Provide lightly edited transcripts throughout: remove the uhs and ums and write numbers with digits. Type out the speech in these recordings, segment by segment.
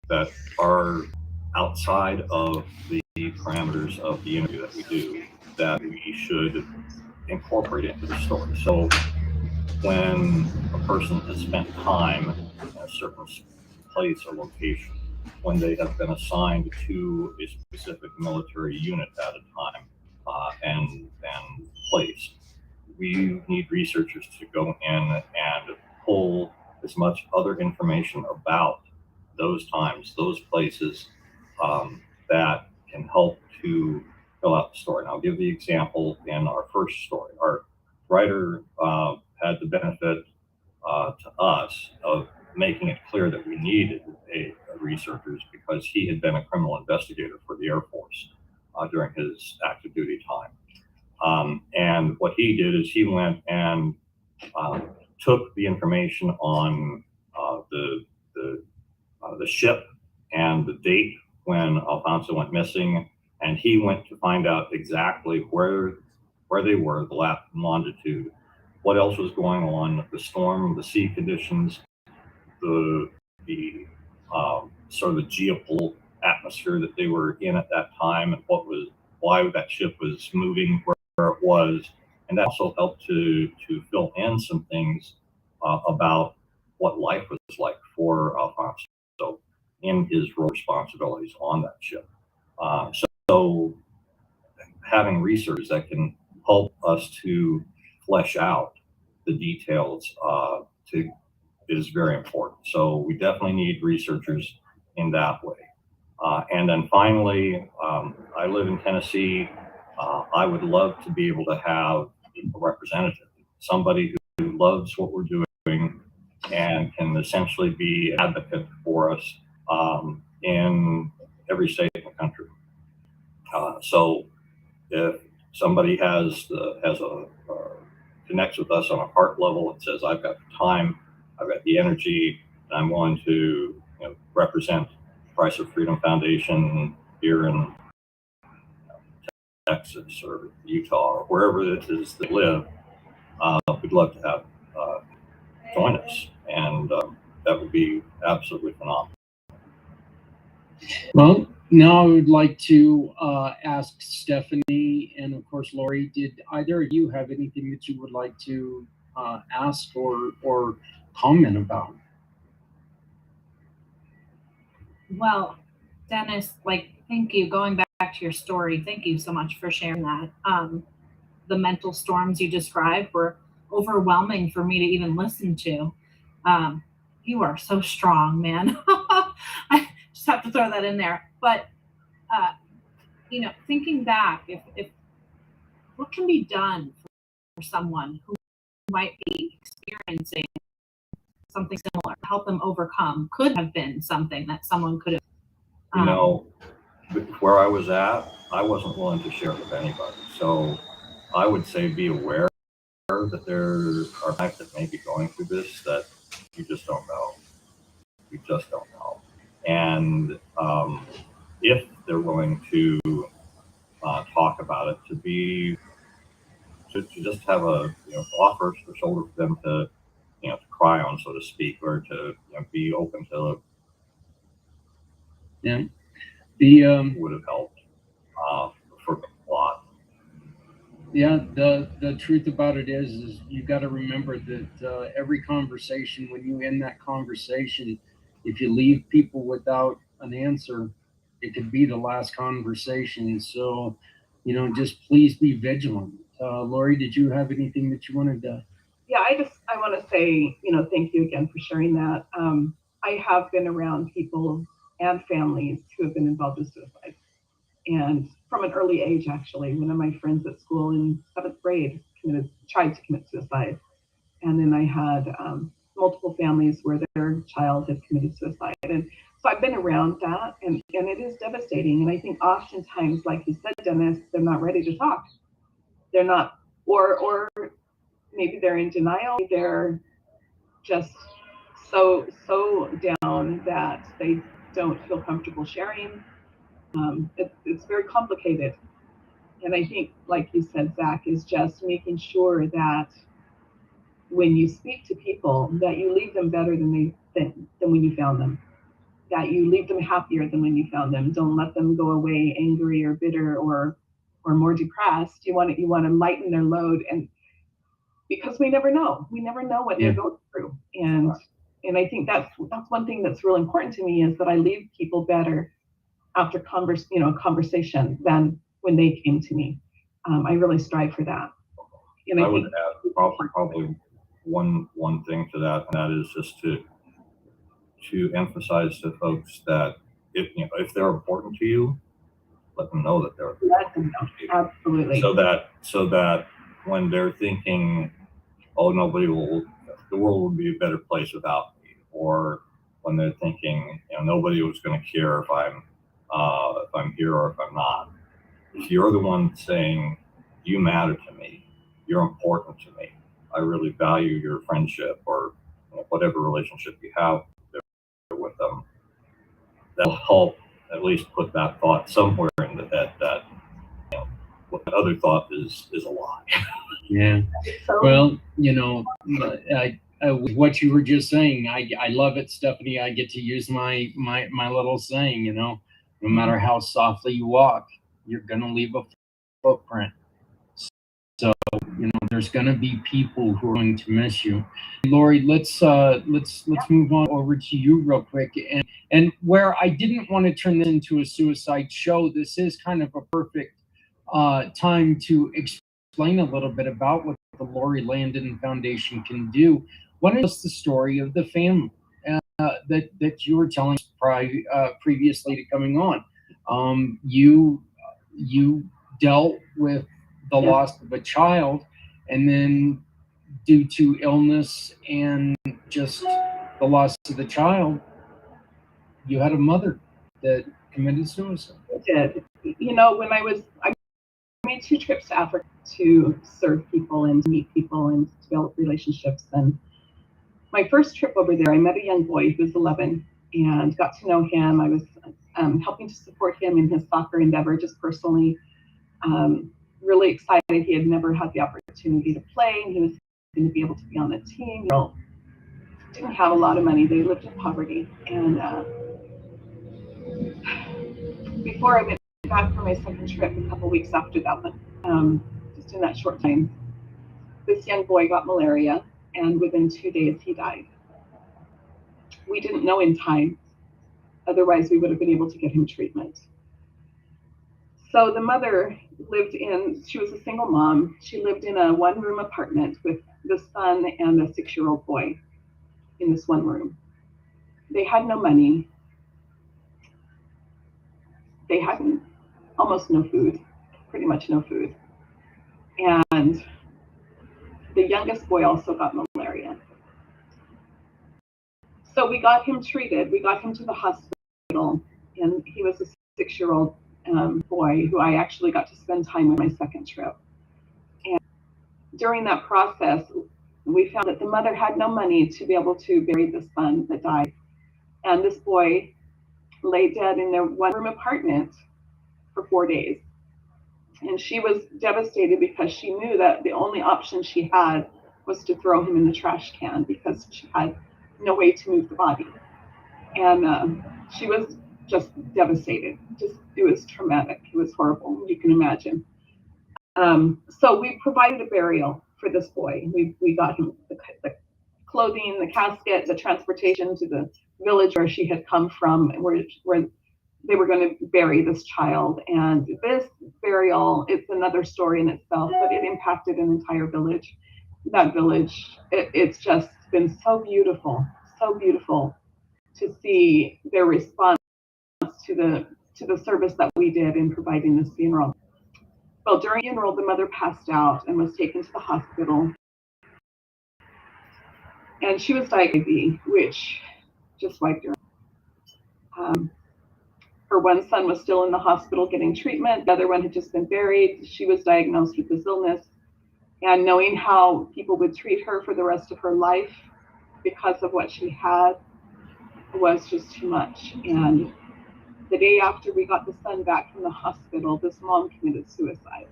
that are outside of the parameters of the interview that we do that we should incorporate into the story. So when a person has spent time in a certain place or location, when they have been assigned to a specific military unit at a time and place, we need researchers to go in and pull as much other information about those times, those places, that can help to fill out the story. And I'll give the example in our first story. Our writer had the benefit to us of making it clear that we needed researchers because he had been a criminal investigator for the Air Force during his active duty time. And what he did is he went and took the information on the ship and the date when Alfonso went missing, and he went to find out exactly where they were, the lat and longitude, what else was going on, the storm, the sea conditions, the sort of the geopolitical atmosphere that they were in at that time, and why that ship was moving where it was, and that also helped to fill in some things about what life was like for Alfonso in his role responsibilities on that ship. So having research that can help us to flesh out the details is very important. So we definitely need researchers in that way. And then finally, I live in Tennessee. I would love to be able to have a representative, somebody who loves what we're doing and can essentially be an advocate for us in every state in the country. So if somebody connects with us on a heart level and says, I've got the time, I've got the energy, and I'm willing to represent Price of Freedom Foundation here in Texas or Utah or wherever it is they live, we'd love to have join us, and that would be absolutely phenomenal. Well, now I would like to ask Stephanie and of course Lori, did either of you have anything that you would like to ask or comment about? Well, Dennis, thank you. Going back to your story, thank you so much for sharing that. The mental storms you described were overwhelming for me to even listen to. You are so strong, man. I just have to throw that in there. But thinking back, if what can be done for someone who might be experiencing something similar, help them overcome, could have been something that someone could have. Where I was at, I wasn't willing to share it with anybody. So I would say be aware that there are people that may be going through this that you just don't know. You just don't know. And if they're willing to talk about it, to just have a offer the shoulder for them to to cry on, so to speak, or to be open to. Yeah, would have helped for a lot. Yeah, the truth about it is you got to remember that every conversation, when you end that conversation, if you leave people without an answer, it could be the last conversation. So, just please be vigilant. Lori, did you have anything that you wanted to? Yeah, I want to say, thank you again for sharing that. I have been around people and families who have been involved with suicide. And from an early age, actually, one of my friends at school in 7th grade tried to commit suicide. And then I had multiple families where their child had committed suicide. And so I've been around that, and it is devastating. And I think oftentimes, like you said, Dennis, they're not ready to talk. They're not, or maybe they're in denial. They're just so down that they don't feel comfortable sharing. It's very complicated. And I think, like you said, Zach, is just making sure that when you speak to people, that you leave them better than when you found them. that you leave them happier than when you found them. Don't let them go away angry or bitter or more depressed. You want to lighten their load, and because we never know what they're going through. And I think that's one thing that's real important to me, is that I leave people better after conversation than when they came to me. I really strive for that. And I would add probably one thing to that, and that is just to emphasize to folks that if they're important to you, let them know that they're let them know. Absolutely. So that when they're thinking, oh, the world would be a better place without me, or when they're thinking, nobody was going to care if I'm here or if I'm not. If you're the one saying, you matter to me, you're important to me, I really value your friendship or whatever relationship you have with them, that'll help at least put that thought somewhere in the head that what the other thought is a lie. Yeah. Well, what you were just saying, I love it, Stephanie. I get to use my little saying, no matter how softly you walk, you're gonna leave a footprint. So there's gonna be people who are going to miss you. Lori, let's move on over to you real quick. And where I didn't want to turn this into a suicide show, this is kind of a perfect time to explain a little bit about what the Lori Landon Foundation can do. What is the story of the family that you were telling previously to coming on? You dealt with the loss of a child, and then due to illness and just the loss of the child, you had a mother that committed suicide. I did. When I made 2 trips to Africa to serve people and to meet people and to develop relationships. And my first trip over there, I met a young boy who was 11 and got to know him. I was helping to support him in his soccer endeavor, just personally. Really excited. He had never had the opportunity to play, and he was going to be able to be on the team. Didn't have a lot of money. They lived in poverty. And before I went back for my second trip, a couple weeks after that one, just in that short time, this young boy got malaria, and within 2 days he died. We didn't know in time, otherwise we would have been able to get him treatment. So the mother she was a single mom. She lived in a 1-room apartment with the son and a 6-year-old boy in this 1 room. They had no money. They had almost no food, pretty much no food. And the youngest boy also got malaria. So we got him treated. We got him to the hospital, and he was a 6-year-old boy who I actually got to spend time with my second trip. And during that process, we found that the mother had no money to be able to bury the son that died. And this boy lay dead in their 1-room apartment for 4 days. And she was devastated because she knew that the only option she had was to throw him in the trash can because she had no way to move the body. And she was just devastated. It was traumatic. It was horrible. You can imagine. So we provided a burial for this boy. We got him the clothing, the casket, the transportation to the village where she had come from, where they were going to bury this child. And this burial, it's another story in itself, but it impacted an entire village. That village, it's just been so beautiful to see their response to the service that we did in providing this funeral. Well, during the funeral, the mother passed out and was taken to the hospital. And she was diagnosed, which just wiped her. Her one son was still in the hospital getting treatment. The other one had just been buried. She was diagnosed with this illness. And knowing how people would treat her for the rest of her life because of what she had was just too much. And the day after we got the son back from the hospital, this mom committed suicide,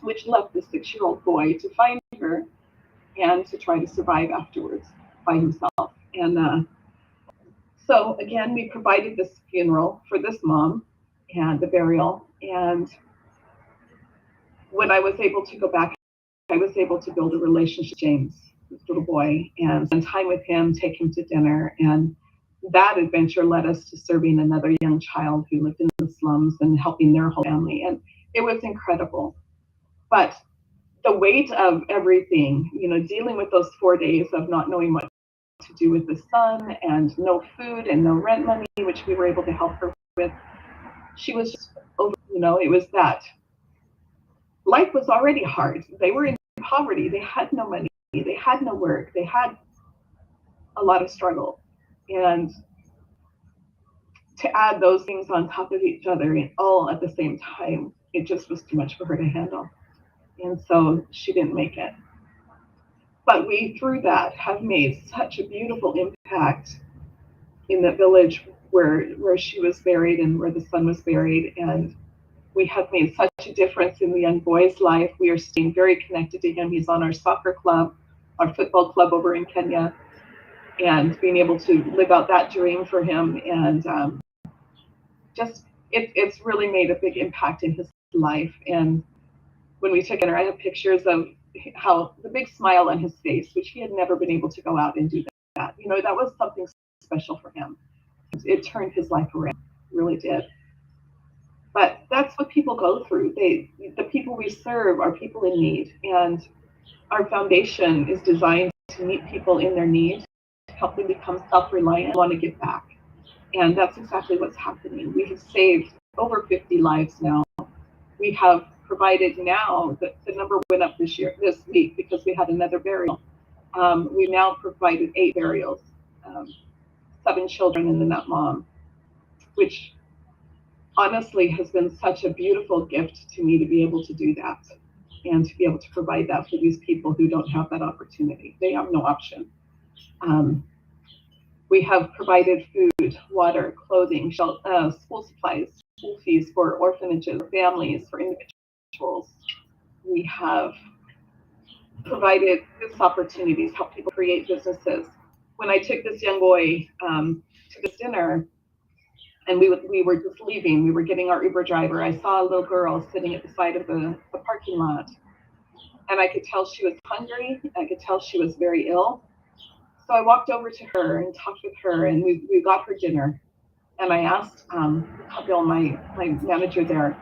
which left the 6-year-old boy to find her and to try to survive afterwards by himself. And So again, we provided this funeral for this mom and the burial. And when I was able to go back, I was able to build a relationship with James, this little boy, and spend time with him, take him to dinner. And that adventure led us to serving another young child who lived in the slums and helping their whole family. And it was incredible. But the weight of everything, dealing with those 4 days of not knowing what to do with the son and no food and no rent money, which we were able to help her with, she was just over, it was that. Life was already hard. They were in poverty. They had no money. They had no work. They had a lot of struggle. And to add those things on top of each other all at the same time, it just was too much for her to handle. And so she didn't make it. But we, through that, have made such a beautiful impact in the village where she was buried and where the son was buried. And we have made such a difference in the young boy's life. We are staying very connected to him. He's on our soccer club, our football club over in Kenya, and being able to live out that dream for him. And it's really made a big impact in his life. And when we took dinner, I have pictures of how the big smile on his face, which he had never been able to go out and do that. That was something special for him. It turned his life around, really did. But that's what people go through. The people we serve are people in need, and our foundation is designed to meet people in their need, to help them become self-reliant, want to give back. And that's exactly what's happening. We have saved over 50 lives now. We have provided now, the number went up this week because we had another burial. We now provided 8 burials, 7 children and then that mom, which honestly has been such a beautiful gift to me to be able to do that and to be able to provide that for these people who don't have that opportunity. They have no option. We have provided food, water, clothing, shelter, school supplies, school fees for orphanages, families, for individuals. We have provided business opportunities, helped people create businesses. When I took this young boy to this dinner, and we were just leaving, we were getting our Uber driver, I saw a little girl sitting at the side of the parking lot. And I could tell she was hungry. I could tell she was very ill. So I walked over to her and talked with her, and we got her dinner. And I asked Kabil, my manager there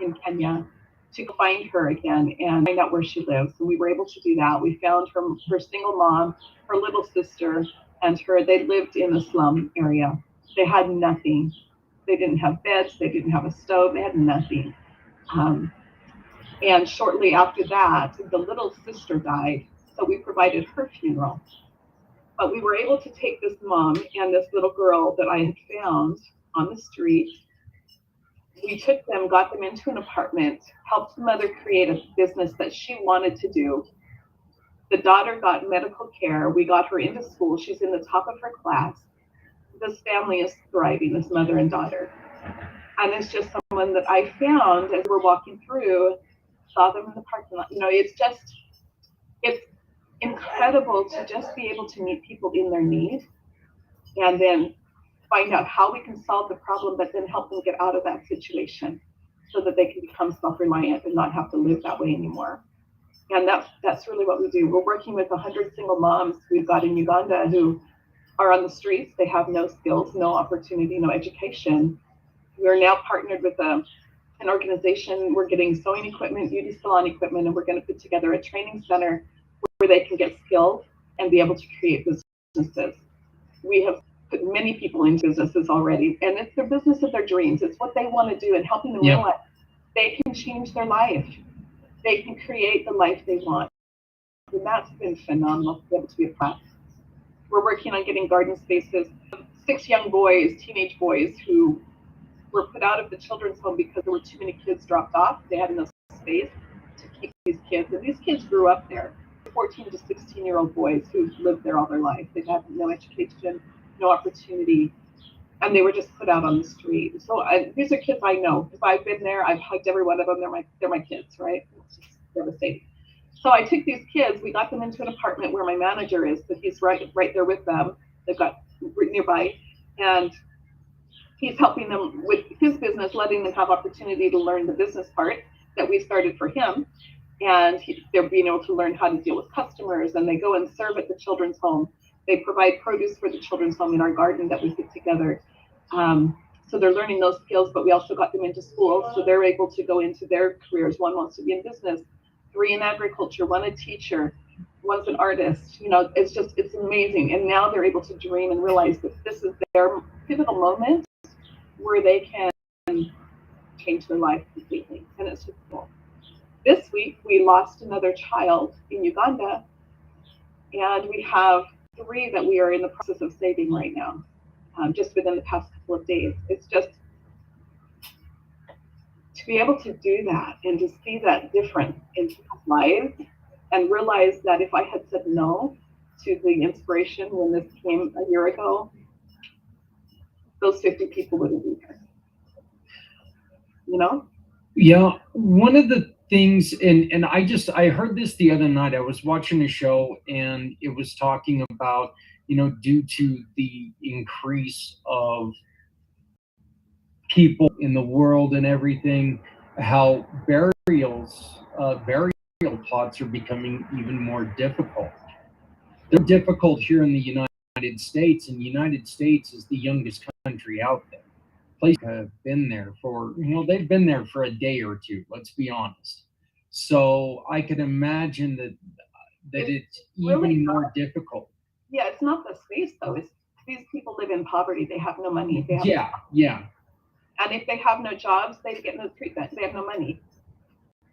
in Kenya, to go find her again and find out where she lives. And we were able to do that. We found her single mom, her little sister, and they lived in a slum area. They had nothing. They didn't have beds. They didn't have a stove. They had nothing. And shortly after that, the little sister died. So we provided her funeral. But we were able to take this mom and this little girl that I had found on the street. We took them, got them into an apartment, helped the mother create a business that she wanted to do. The daughter got medical care. We got her into school. She's in the top of her class. This family is thriving, this mother and daughter. And it's just someone that I found as we're walking through, saw them in the parking lot. It's incredible to just be able to meet people in their need and then find out how we can solve the problem, but then help them get out of that situation so that they can become self-reliant and not have to live that way anymore. And that's really what we do. We're working with 100 single moms we've got in Uganda who are on the streets. They have no skills, no opportunity, no education. We're now partnered with an organization. We're getting sewing equipment, beauty salon equipment, and we're going to put together a training center where they can get skilled and be able to create businesses. We have put many people into businesses already, and it's their business of their dreams. It's what they want to do, and helping them realize they can change their life. They can create the life they want. And that's been phenomenal to be able to be a part. We're working on getting garden spaces. 6 young boys, teenage boys, who were put out of the children's home because there were too many kids dropped off. They had enough space to keep these kids, and these kids grew up there. 14 to 16-year-old boys who lived there all their life. They've had no education, no opportunity, and they were just put out on the street. So these are kids I know, because I've been there. I've hugged every one of them. They're my kids, right? It's just devastating. So I took these kids. We got them into an apartment where my manager is, but he's right there with them. They've got nearby, And he's helping them with his business, letting them have opportunity to learn the business part that we started for him. And they're being able to learn how to deal with customers, and they go and serve at the children's home. They provide produce for the children's home in our garden that we put together. So they're learning those skills, but we also got them into school, so they're able to go into their careers. One wants to be in business, 3 in agriculture, 1 a teacher, 1's an artist. You know, it's amazing. And now they're able to dream and realize that this is their pivotal moment where they can change their life completely. And it's just cool. This week, we lost another child in Uganda, and we have 3 that we are in the process of saving right now, just within the past couple of days. It's just to be able to do that and to see that difference in people's lives and realize that if I had said no to the inspiration when this came a year ago, those 50 people wouldn't be here. You know? Yeah, one of the things, and I heard this the other night. I was watching a show, and it was talking about, due to the increase of people in the world and everything, how burial plots are becoming even more difficult. They're difficult here in the United States, and the United States is the youngest country out there. Places have been there for, they've been there for a day or two, let's be honest. So I could imagine that it's really even more difficult. Yeah, it's not the space though. It's these people live in poverty. They have no money. Yeah. And if they have no jobs, they get no treatment. They have no money.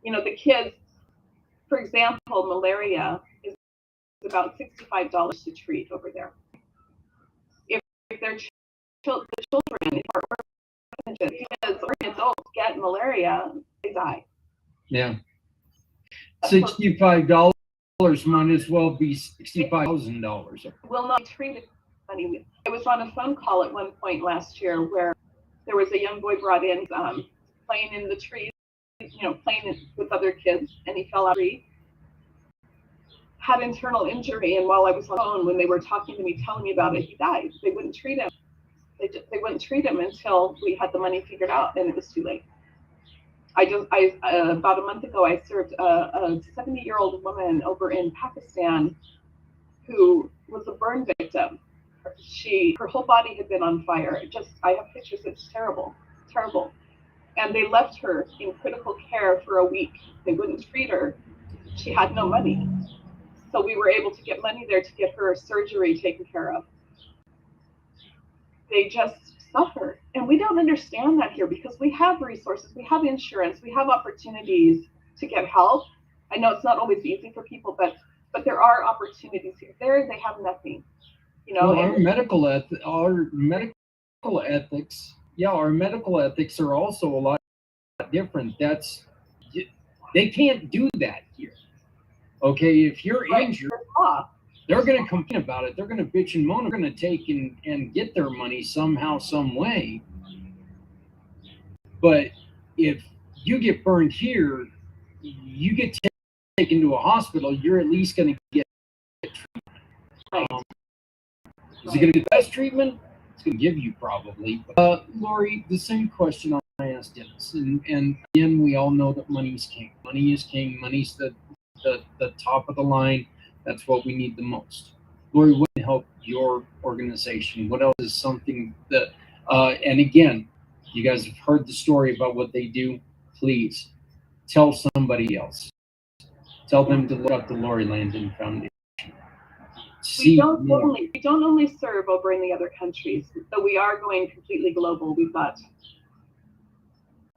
The kids, for example, malaria is about $65 to treat over there. If their children, if our kids or adults get malaria, they die. Yeah. $65 might as well be $65,000. Will not treat it money. I was on a phone call at one point last year where there was a young boy brought in playing in the trees, playing with other kids, and he fell out. Had internal injury, and while I was on the phone, when they were talking to me, telling me about it, he died. They wouldn't treat him. They wouldn't treat him until we had the money figured out, and it was too late. About a month ago, I served a 70-year-old woman over in Pakistan who was a burn victim. Her whole body had been on fire. I have pictures. It's terrible. And they left her in critical care for a week. They wouldn't treat her. She had no money. So we were able to get money there to get her surgery taken care of. They just suffer. And we don't understand that here because we have resources, we have insurance, we have opportunities to get help. I know it's not always easy for people, but there are opportunities here. There, they have nothing. Well, our medical ethics are also a lot different. They can't do that here. Okay, if you're injured, they're going to complain about it. They're going to bitch and moan. They're going to take and get their money somehow, some way. But if you get burned here, you get taken to a hospital, you're at least going to get treatment. Is it going to be the best treatment? It's going to give you probably. Lori, the same question I asked Dennis. And again, we all know that money's king. Money is king. Money's the top of the line. That's what we need the most. Lori, what can help your organization? What else is something that, and again, you guys have heard the story about what they do. Please tell somebody else. Tell them to look up the Lori Landon Foundation. We don't only serve over in the other countries, but we are going completely global. We've got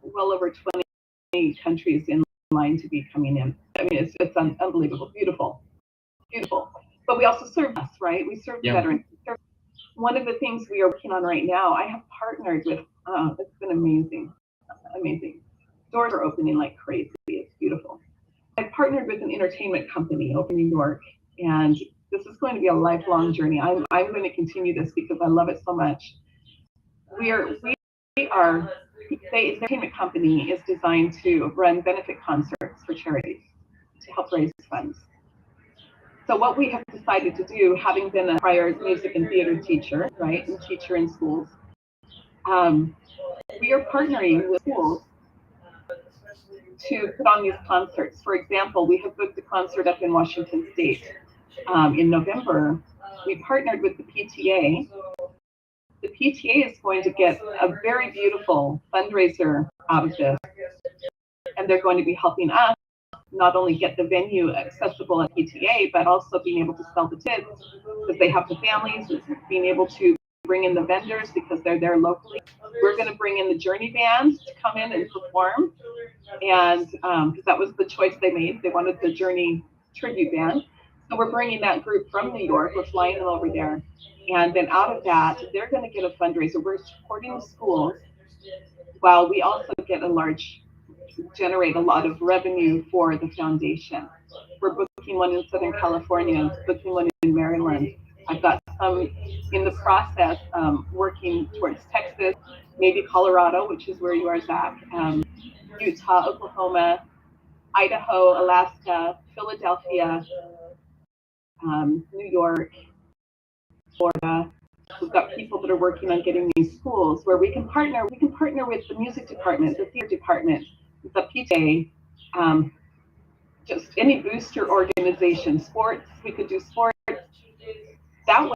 well over 20 countries in line to be coming in. I mean, it's unbelievable, beautiful. But we also serve us, right? We serve veterans. One of the things we are working on right now, I have partnered with, it's been amazing. Doors are opening like crazy. It's beautiful. I partnered with an entertainment company over in New York, and this is going to be a lifelong journey. I'm going to continue this because I love it so much. The entertainment company is designed to run benefit concerts for charities to help raise funds. So what we have decided to do, having been a prior music and theater teacher, right, and teacher in schools, we are partnering with schools to put on these concerts. For example, we have booked a concert up in Washington State in November. We partnered with the PTA. The PTA is going to get a very beautiful fundraiser out of this, and they're going to be helping us not only get the venue accessible at PTA, but also being able to sell the tickets because they have the families, being able to bring in the vendors because they're there locally. We're going to bring in the Journey Band to come in and perform, and because that was the choice they made. They wanted the Journey tribute band. So we're bringing that group from New York. We're flying them over there. And then out of that, they're going to get a fundraiser. We're supporting the schools while we also generate a lot of revenue for the foundation. We're booking one in Southern California, booking one in Maryland. I've got some in the process working towards Texas, maybe Colorado, which is where you are, Zach, Utah, Oklahoma, Idaho, Alaska, Philadelphia, New York, Florida. We've got people that are working on getting these schools where we can partner. We can partner with the music department, the theater department, the PTA, just any booster organization, sports. We could do sports. That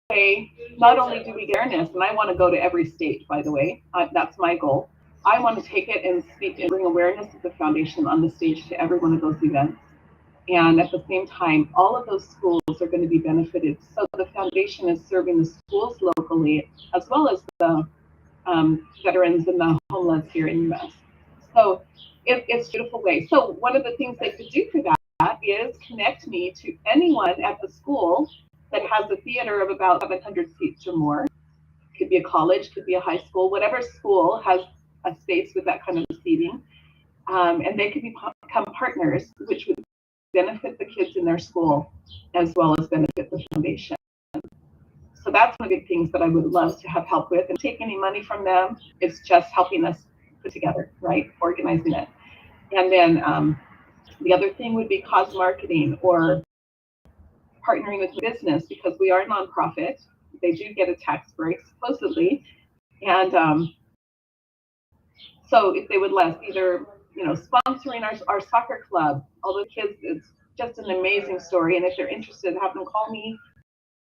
way, not only do we get awareness, and I want to go to every state, by the way. That's my goal. I want to take it and speak and bring awareness of the foundation on the stage to every one of those events. And at the same time, all of those schools are going to be benefited. So the foundation is serving the schools locally, as well as the veterans and the homeless here in the US. So it's a beautiful way. So one of the things they could do for that is connect me to anyone at the school that has a theater of about 700 seats or more. Could be a college, could be a high school, whatever school has a space with that kind of seating. And they could become partners, which would benefit the kids in their school as well as benefit the foundation. So that's one of the big things that I would love to have help with, and take any money from them. It's just helping us put together, right? Organizing it. And then the other thing would be cause marketing or partnering with business, because we are a nonprofit. They do get a tax break supposedly. And so if they would let us either, sponsoring our soccer club, all the kids, it's just an amazing story. And if they're interested, have them call me,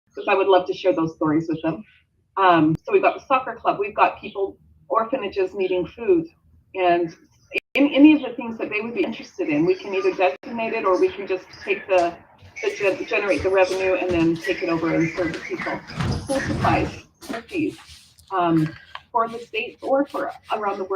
because I would love to share those stories with them. So we've got the soccer club, we've got people, orphanages needing food, and any of the things that they would be interested in, we can either designate it or we can just take generate the revenue and then take it over and serve the people. School supplies, fees, for the states or for around the